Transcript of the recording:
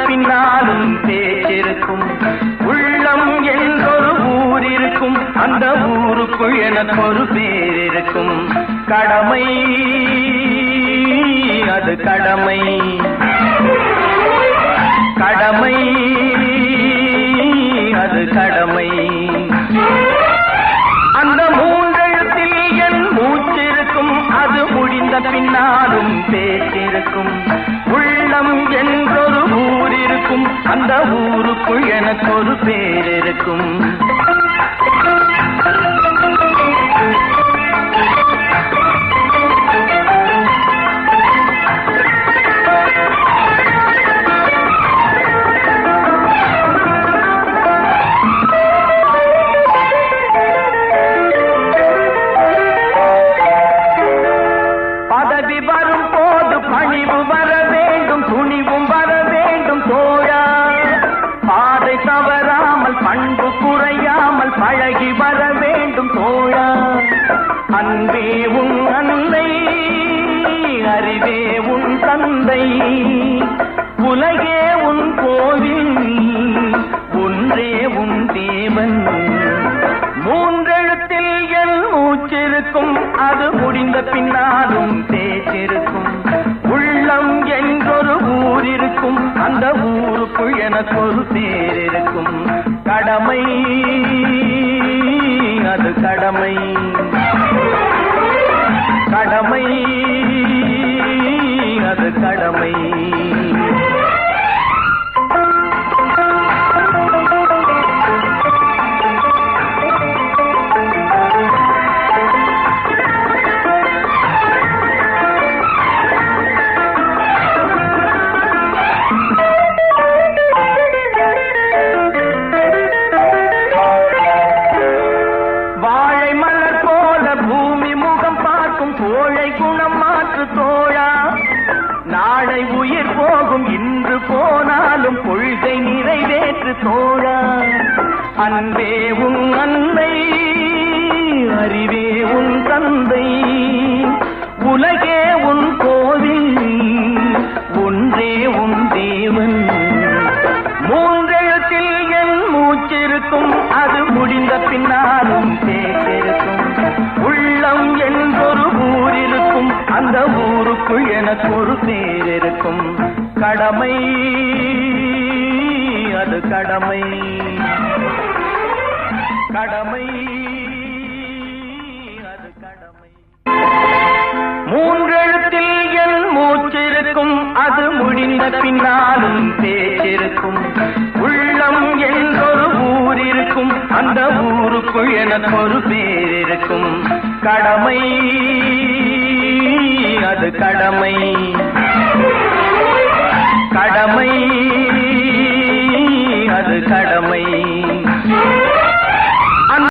பின்னாலும் பேச்சிருக்கும். உள்ளம் என்றொரு ஊர் இருக்கும், அந்த ஊருக்குள் எனக்கு ஒரு பேர் இருக்கும். கடமை அது கடமை, கடமை அது கடமை. அந்த மூன்றெழுத்தில் என் மூச்சிருக்கும், அது முடிந்த பின்னாலும் பேச்சிருக்கும். உள்ளம் என்றொரு ஊர் இருக்கும், அந்த ஊருக்குள் எனக்கு ஒரு பேர் இருக்கும். வரும் போது பணிவு வர வேண்டும், துணிவும் வர வேண்டும் தோழா. பாதை தவறாமல் பண்பு குறையாமல் பழகி வர வேண்டும் தோழா. அன்பே உன் அன்னை, அறிவே உன் தந்தை, உலகே உன் கோவில், ஒன்றே உன் தேவன். மூன்றெழுத்தில் என் மூச்சிருக்கும், அது முடிந்த பின்னாலும் பேச்சிருக்கும். உள்ளம் என்றொரு ஊர் இருக்கும், அந்த ஊருக்குள் எனக்கு ஒரு பேர் இருக்கும். கடமை அது கடமை, கடமை அது கடமை. கோழை குணம் மாற்று தோழா. நாளை உயிர் போகும், இன்று போனாலும் கொள்கை நிறைவேற்று தோழா. அன்பே உன் அன்னை, அறிவே உன் தந்தை, உலகே உன் கோவில், ஒன்றே உன் தேவன். மூன்றெழுத்தில் என் மூச்சிருக்கும், அது முடிந்த பின்னாலும் பேச்சிருக்கும். உள்ளம் என்றொரு ஊர் இருக்கும், அந்த ஊருக்குள் எனக்கு ஒரு பேர் இருக்கும். கடமை அது கடமை, கடமை அது கடமை. மூன்றெழுத்தில் என் மூச்சிருக்கும், அது முடிந்த பின்னாலும் பேச்சிருக்கும். உள்ளம் என்றொரு ஊர் இருக்கும், அந்த ஊருக்குள் எனக்கு ஒரு பேர் இருக்கும். கடமை அது கடமை, கடமை அது கடமை.